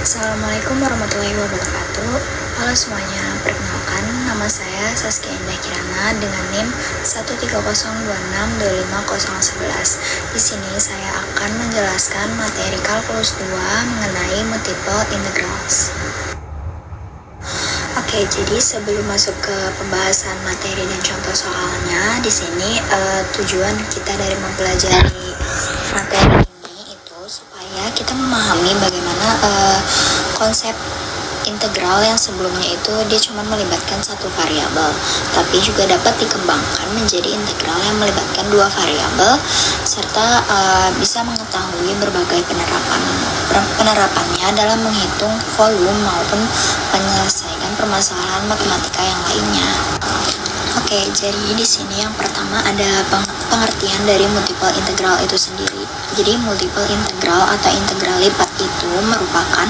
Assalamualaikum warahmatullahi wabarakatuh. Halo semuanya, perkenalkan nama saya Saskia Indah Kirana dengan NIM 13026250011. Di sini saya akan menjelaskan materi kalkulus 2 mengenai multiple integrals. Oke, jadi sebelum masuk ke pembahasan materi dan contoh soalnya, di sini tujuan kita dari mempelajari materi ini itu supaya kita memahami bagaimana konsep integral yang sebelumnya itu dia cuma melibatkan satu variabel, tapi juga dapat dikembangkan menjadi integral yang melibatkan dua variabel serta bisa mengetahui berbagai penerapannya dalam menghitung volume maupun menyelesaikan permasalahan matematika yang lainnya. Oke, jadi di sini yang pertama ada pengertian dari multiple integral itu sendiri. Jadi multiple integral atau integral lipat itu merupakan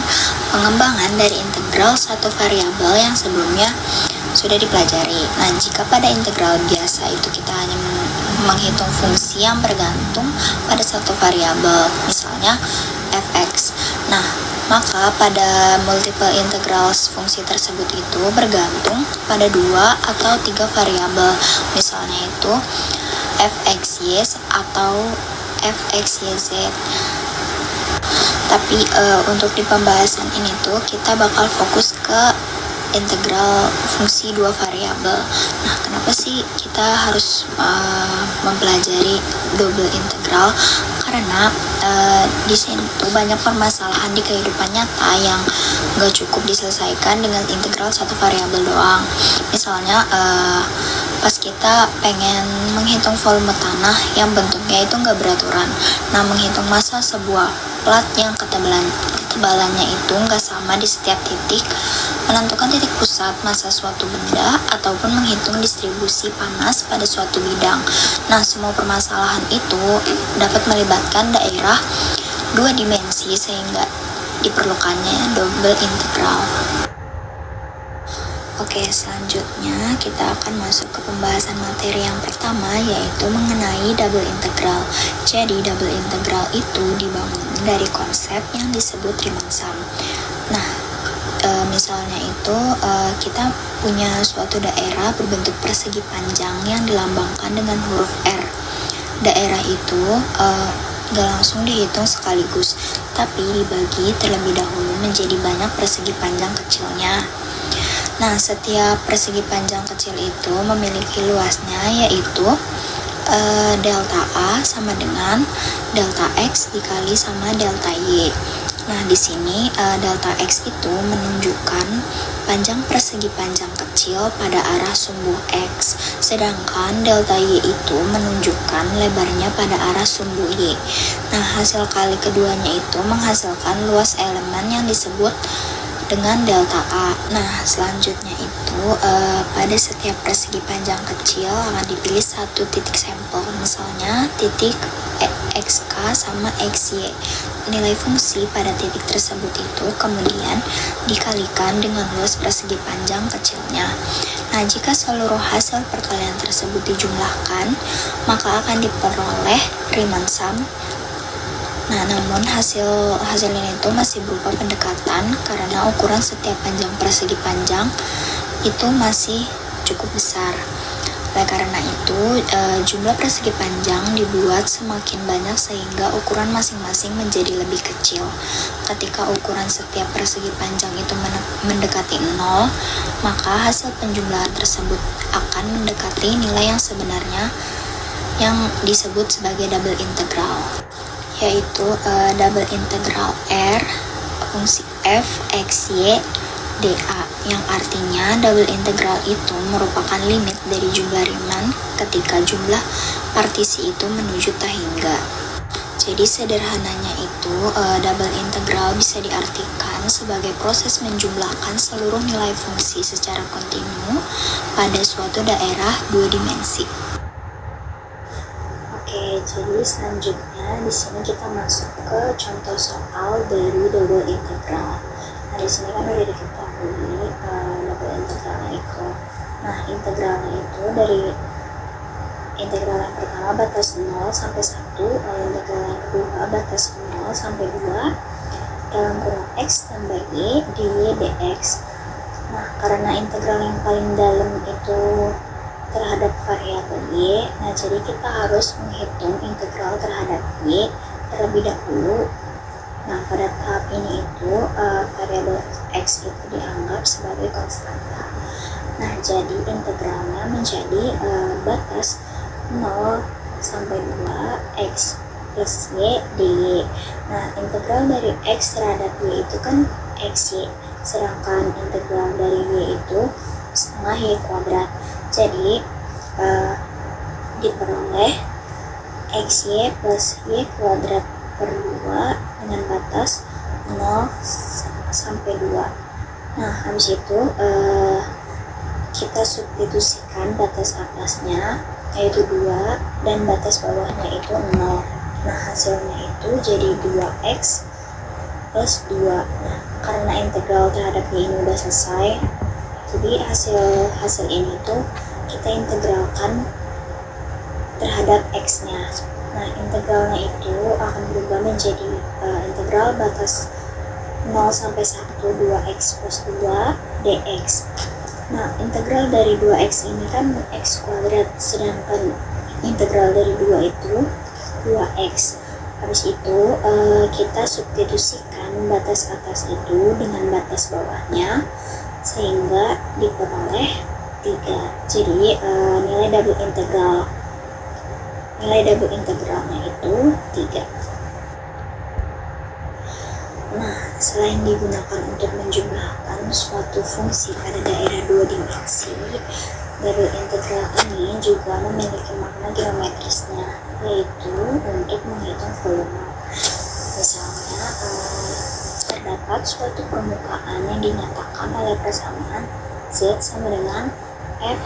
pengembangan dari integral satu variabel yang sebelumnya sudah dipelajari. Nah, jika pada integral biasa itu kita hanya menghitung fungsi yang bergantung pada satu variabel, misalnya fx. Nah, maka pada multiple integrals fungsi tersebut itu bergantung pada dua atau tiga variabel, misalnya itu fxy atau fxyz. Tapi untuk di pembahasan ini tuh kita bakal fokus ke integral fungsi dua variabel. Nah, kenapa sih kita harus mempelajari double integral? Karena di sini tuh banyak permasalahan di kehidupan nyata yang gak cukup diselesaikan dengan integral satu variabel doang. Misalnya pas kita pengen menghitung volume tanah yang bentuknya itu gak beraturan. Nah, menghitung massa sebuah plat yang ketebalannya itu nggak sama di setiap titik, menentukan titik pusat massa suatu benda, ataupun menghitung distribusi panas pada suatu bidang. Nah, semua permasalahan itu dapat melibatkan daerah dua dimensi sehingga diperlukannya double integral. Oke, selanjutnya kita akan masuk ke pembahasan materi yang pertama, yaitu mengenai double integral. Jadi, double integral itu dibangun dari konsep yang disebut Riemann sum. Nah, misalnya itu kita punya suatu daerah berbentuk persegi panjang yang dilambangkan dengan huruf R. Daerah itu gak langsung dihitung sekaligus, tapi dibagi terlebih dahulu menjadi banyak persegi panjang kecilnya. Nah, setiap persegi panjang kecil itu memiliki luasnya, yaitu delta A sama dengan delta X dikali sama delta Y. Nah, di sini delta X itu menunjukkan panjang persegi panjang kecil pada arah sumbu X, sedangkan delta Y itu menunjukkan lebarnya pada arah sumbu Y. Nah, hasil kali keduanya itu menghasilkan luas elemen yang disebut dengan delta A. Nah, selanjutnya itu pada setiap persegi panjang kecil akan dipilih satu titik sampel, misalnya titik xk sama xy. Nilai fungsi pada titik tersebut itu kemudian dikalikan dengan luas persegi panjang kecilnya. Nah, jika seluruh hasil perkalian tersebut dijumlahkan, maka akan diperoleh Riemann sum. Nah, namun hasil ini itu masih berupa pendekatan karena ukuran setiap panjang persegi panjang itu masih cukup besar. Oleh karena itu, jumlah persegi panjang dibuat semakin banyak sehingga ukuran masing-masing menjadi lebih kecil. Ketika ukuran setiap persegi panjang itu mendekati 0, maka hasil penjumlahan tersebut akan mendekati nilai yang sebenarnya yang disebut sebagai double integral, yaitu double integral R fungsi f x y dA, yang artinya double integral itu merupakan limit dari jumlah Riemann ketika jumlah partisi itu menuju hingga. Jadi sederhananya itu double integral bisa diartikan sebagai proses menjumlahkan seluruh nilai fungsi secara kontinu pada suatu daerah dua dimensi. Oke, jadi selanjutnya di sini kita masuk ke contoh soal dari double integral. Nah, di sini kan udah diketahui double integralnya itu. Nah, integralnya itu dari integral yang pertama batas 0 sampai 1, lalu integral yang kedua batas 0 sampai 2, dalam kurung X tambah Y dy dx. Nah, karena integral yang paling dalam itu terhadap variabel Y, nah jadi kita harus menghitung integral terhadap Y terlebih dahulu. Nah, pada tahap ini itu variabel X itu dianggap sebagai konstanta. Nah, jadi integralnya menjadi batas 0 sampai 2 X plus Y dy. Nah, integral dari X terhadap Y itu kan XY, sedangkan integral dari Y itu setengah Y kuadrat. Jadi diperoleh XY plus Y kuadrat per 2 dengan batas 0 sampai 2. Nah, habis itu kita substitusikan batas atasnya yaitu 2 dan batas bawahnya itu 0. Nah, hasilnya itu jadi 2x plus 2. Nah, karena integral terhadap Y ini udah selesai, jadi hasil ini tuh kita integralkan terhadap x-nya. Nah, integralnya itu akan berubah menjadi integral batas 0 sampai 1 2x plus 2 dx. Nah, integral dari 2x ini kan x kuadrat, sedangkan integral dari 2 itu 2x. Habis itu kita substitusikan batas atas itu dengan batas bawahnya sehingga diperoleh 3. Jadi nilai double integralnya itu 3. Nah, selain digunakan untuk menjumlahkan suatu fungsi pada daerah 2 dimensi, double integral ini juga memiliki makna geometrisnya, yaitu untuk menghitung volume. Misalnya, terdapat suatu permukaan yang dinyatakan oleh persamaan Z sama dengan f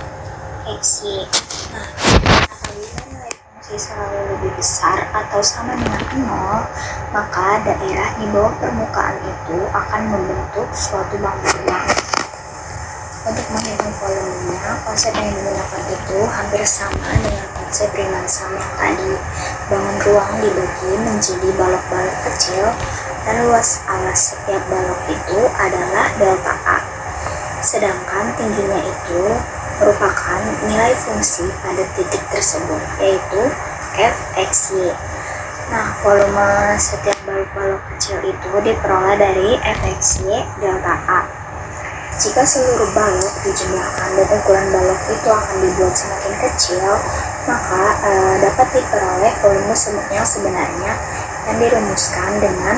x y. Nah, apabila nilai fungsi selalu lebih besar atau sama dengan 0, maka daerah di bawah permukaan itu akan membentuk suatu bangun ruang. Untuk menghitung volumenya, konsep yang digunakan itu hampir sama dengan konsep Riemann-Sum yang tadi. Bangun ruang dibagi menjadi balok-balok kecil dan luas alas setiap balok itu adalah delta A. Sedangkan tingginya itu merupakan nilai fungsi pada titik tersebut, yaitu fxy. Nah, volume setiap balok-balok kecil itu diperoleh dari fxy delta A. Jika seluruh balok dijumlahkan dan ukuran balok itu akan dibuat semakin kecil, maka dapat diperoleh volume yang sebenarnya yang dirumuskan dengan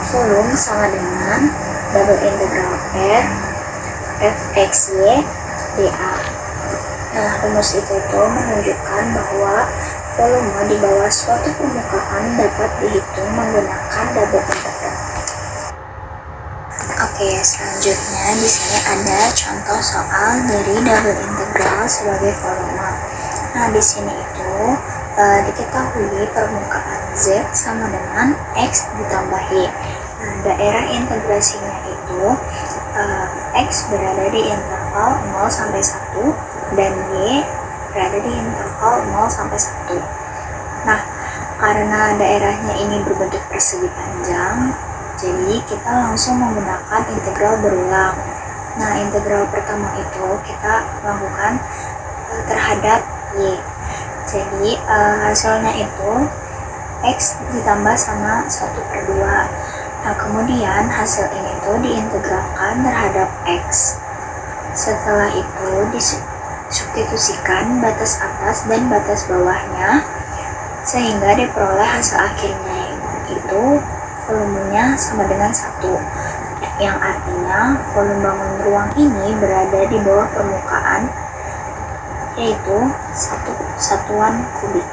volume sama dengan double integral R fxy dA. Nah, rumus itu menunjukkan bahwa volume di bawah suatu permukaan dapat dihitung menggunakan double integral. Oke, selanjutnya di sini ada contoh soal dari double integral sebagai volume. Nah, di sini itu diketahui permukaan Z sama dengan X ditambah Y. Nah, daerah integrasinya itu X berada di interval 0 sampai 1 dan Y berada di interval 0 sampai 1. Nah, karena daerahnya ini berbentuk persegi panjang, jadi kita langsung menggunakan integral berulang. Nah, integral pertama itu kita lakukan terhadap Y. Jadi hasilnya itu X ditambah sama 1/2. Nah, kemudian hasil ini tuh diintegralkan terhadap X. Setelah itu disubstitusikan batas atas dan batas bawahnya sehingga diperoleh hasil akhirnya itu volumenya sama dengan 1, yang artinya volume bangun ruang ini berada di bawah permukaan, yaitu 1 satuan kubik.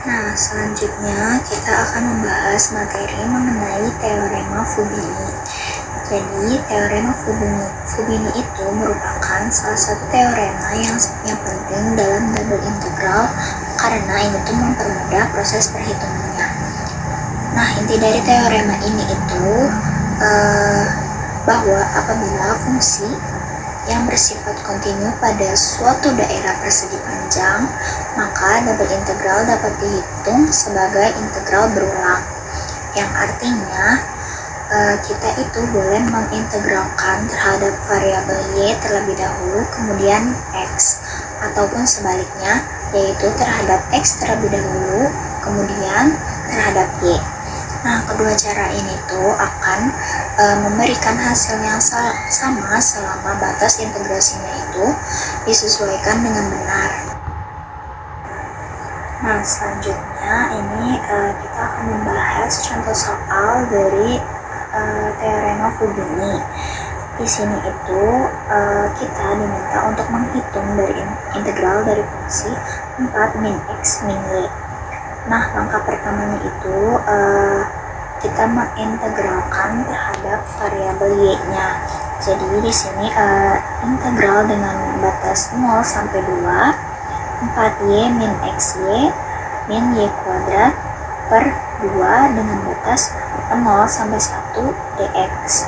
Nah, selanjutnya kita akan membahas materi mengenai teorema Fubini. Jadi, teorema Fubini itu merupakan salah satu teorema yang penting dalam double integral karena ini tuh mempermudah proses perhitungannya. Nah, inti dari teorema ini itu bahwa apabila fungsi yang bersifat kontinu pada suatu daerah persegi panjang, maka double integral dapat dihitung sebagai integral berulang. yang artinya kita itu boleh mengintegralkan terhadap variabel y terlebih dahulu, kemudian x, ataupun sebaliknya, yaitu terhadap x terlebih dahulu, kemudian terhadap y. Nah, kedua cara ini tuh akan memberikan hasil yang sama selama batas integrasinya itu disesuaikan dengan benar. Nah, selanjutnya ini kita akan membahas contoh soal dari teorema Fubini. Di sini itu kita diminta untuk menghitung dari integral dari fungsi 4 min x min y. Nah, langkah pertamanya itu kita mengintegralkan terhadap variabel y-nya. Jadi di sini integral dengan batas 0 sampai 2 4y min xy min y kuadrat per 2 dengan batas 0 sampai 1 dx.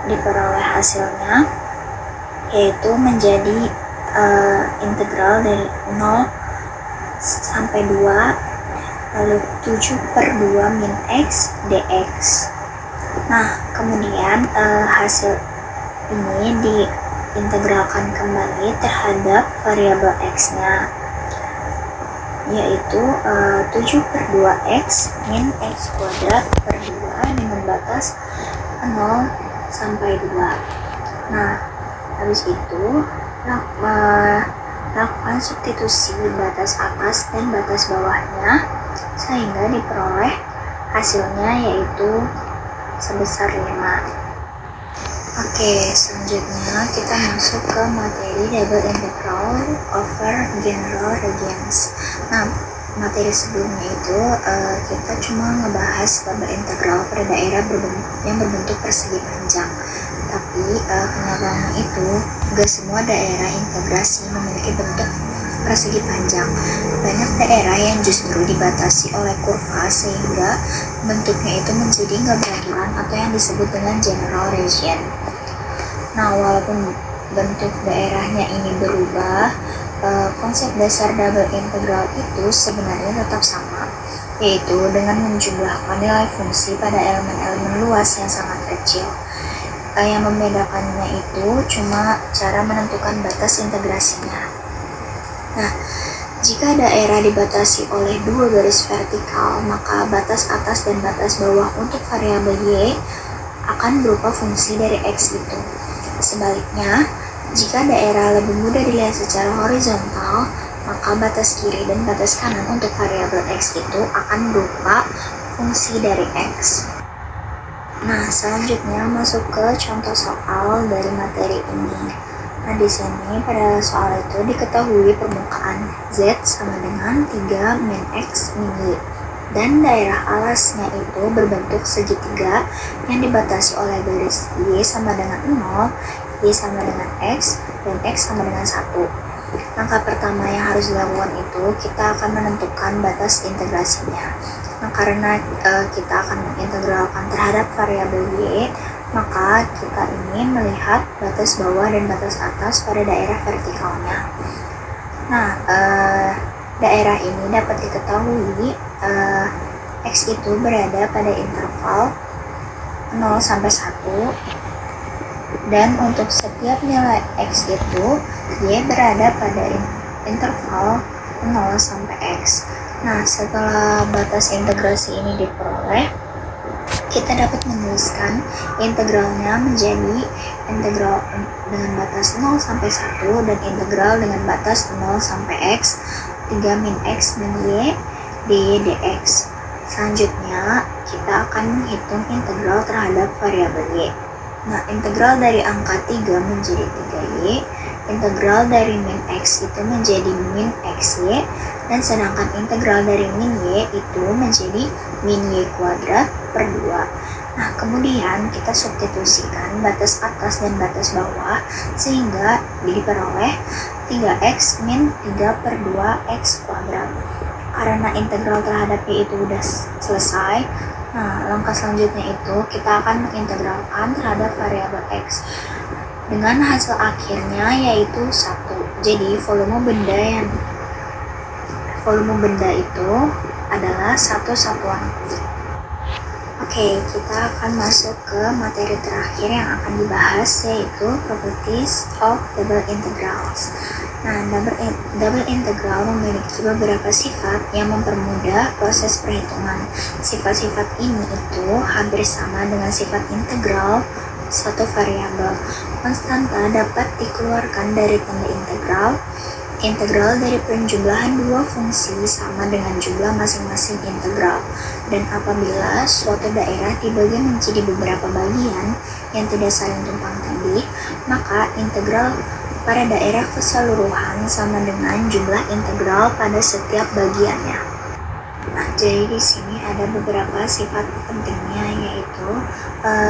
Diperoleh hasilnya yaitu menjadi integral dari 0 sampai 2 lalu 7 per 2 min x dx. Nah, kemudian hasil ini diintegralkan kembali terhadap variabel x-nya, yaitu 7 per 2x min x kuadrat per 2 dengan batas 0 sampai 2. Nah, habis itu lakukan substitusi batas atas dan batas bawahnya sehingga diperoleh hasilnya yaitu sebesar 5. Oke, selanjutnya kita masuk ke materi double integral over general regions. Nah, materi sebelumnya itu kita cuma ngebahas double integral pada daerah yang berbentuk persegi panjang. Tapi kenyataannya itu gak semua daerah integrasi memiliki bentuk persegi panjang. Banyak daerah yang justru dibatasi oleh kurva sehingga bentuknya itu menjadi gak beraturan atau yang disebut dengan general region. Nah, walaupun bentuk daerahnya ini berubah, konsep dasar double integral itu sebenarnya tetap sama, yaitu dengan menjumlahkan nilai fungsi pada elemen-elemen luas yang sangat kecil. Yang membedakannya itu cuma cara menentukan batas integrasinya. Nah, jika daerah dibatasi oleh dua garis vertikal, maka batas atas dan batas bawah untuk variabel y akan berupa fungsi dari x itu. Sebaliknya, jika daerah lebih mudah dilihat secara horizontal, maka batas kiri dan batas kanan untuk variabel x itu akan berupa fungsi dari x. Nah, selanjutnya masuk ke contoh soal dari materi ini. Nah, di sini pada soal itu diketahui permukaan Z sama dengan 3 min X min Y. Dan daerah alasnya itu berbentuk segitiga yang dibatasi oleh garis Y sama dengan 0, Y sama dengan X, dan X sama dengan 1. Langkah pertama yang harus dilakukan itu kita akan menentukan batas integrasinya. Nah, karena kita akan mengintegralkan terhadap variabel y, maka kita ini melihat batas bawah dan batas atas pada daerah vertikalnya. Nah, daerah ini dapat diketahui x itu berada pada interval 0 sampai 1, dan untuk setiap nilai x itu y berada pada interval 0 sampai x. Nah, setelah batas integrasi ini diperoleh, kita dapat menuliskan integralnya menjadi integral dengan batas 0 sampai 1 dan integral dengan batas 0 sampai x 3 min x min y dy dx. Selanjutnya, kita akan menghitung integral terhadap variabel y. Nah, integral dari angka 3 menjadi 3y, integral dari min x itu menjadi min xy, dan sedangkan integral dari min y itu menjadi min y kuadrat per 2. Nah, kemudian kita substitusikan batas atas dan batas bawah sehingga diperoleh 3x min 3 per 2 x kuadrat. Karena integral terhadap y itu udah selesai, nah, langkah selanjutnya itu kita akan mengintegralkan terhadap variabel x dengan hasil akhirnya yaitu 1. Jadi volume benda itu adalah 1 satuan. Oke, kita akan masuk ke materi terakhir yang akan dibahas, yaitu properties of double integrals. Nah, double integral memiliki beberapa sifat yang mempermudah proses perhitungan. Sifat-sifat ini itu hampir sama dengan sifat integral suatu variabel. Konstanta dapat dikeluarkan dari tanda integral. Integral dari penjumlahan dua fungsi sama dengan jumlah masing-masing integral. Dan apabila suatu daerah dibagi menjadi beberapa bagian yang tidak saling tumpang tindih, maka integral pada daerah keseluruhan sama dengan jumlah integral pada setiap bagiannya. Nah, jadi di sini ada beberapa sifat pentingnya, yaitu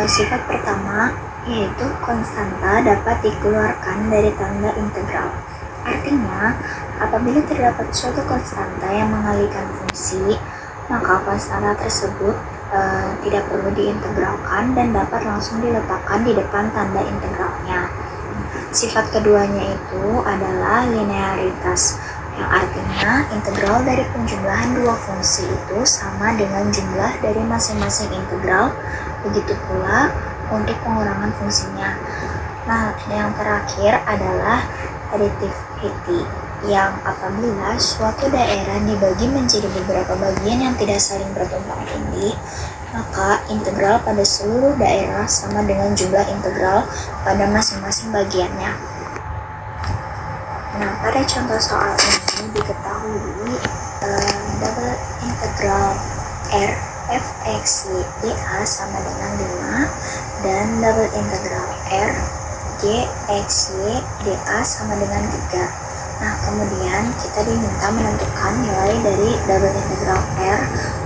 sifat pertama yaitu konstanta dapat dikeluarkan dari tanda integral. Artinya, apabila terdapat suatu konstanta yang mengalihkan fungsi, maka konstanta tersebut tidak perlu diintegralkan dan dapat langsung diletakkan di depan tanda integralnya. Sifat keduanya itu adalah linearitas, yang artinya integral dari penjumlahan dua fungsi itu sama dengan jumlah dari masing-masing integral, begitu pula untuk pengurangan fungsinya. Nah, yang terakhir adalah additivity, yang apabila suatu daerah dibagi menjadi beberapa bagian yang tidak saling bertumpang tindih, maka integral pada seluruh daerah sama dengan jumlah integral pada masing-masing bagiannya. Nah, pada contoh soal ini diketahui double integral R fx y dA sama dengan 5 dan double integral R gx y dA sama dengan 3. Nah, kemudian kita diminta menentukan nilai dari double integral R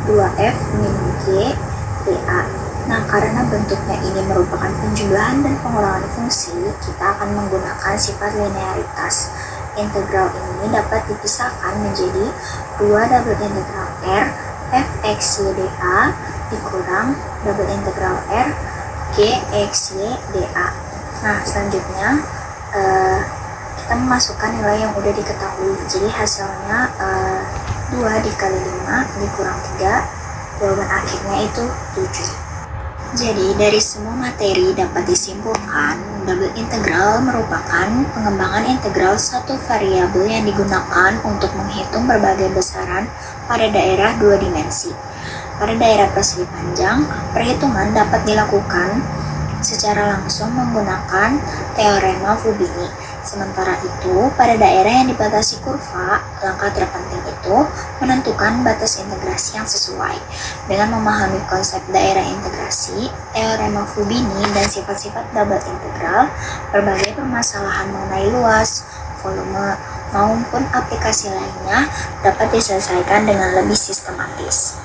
2f min g dA. Nah, karena bentuknya ini merupakan penjumlahan dan pengurangan fungsi, kita akan menggunakan sifat linearitas. Integral ini dapat dipisahkan menjadi 2 double integral R fx y dA dikurang double integral R gx y dA. Nah, selanjutnya kita memasukkan nilai yang udah diketahui. Jadi hasilnya 2 dikali 5 dikurang 3, jawaban akhirnya itu 7. Jadi dari semua materi dapat disimpulkan double integral merupakan pengembangan integral satu variabel yang digunakan untuk menghitung berbagai besaran pada daerah 2 dimensi. Pada daerah persegi panjang, perhitungan dapat dilakukan secara langsung menggunakan teorema Fubini. Sementara itu, pada daerah yang dibatasi kurva, langkah terpenting itu menentukan batas integrasi yang sesuai. Dengan memahami konsep daerah integrasi, teorema Fubini, dan sifat-sifat double integral, berbagai permasalahan mengenai luas, volume, maupun aplikasi lainnya dapat diselesaikan dengan lebih sistematis.